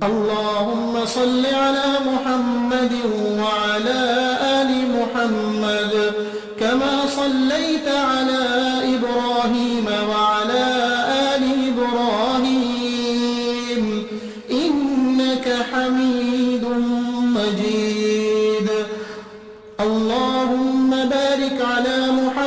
اللهم صل على محمد وعلى آل محمد كما صليت على إبراهيم وعلى آل إبراهيم إنك حميد مجيد. اللهم بارك على محمد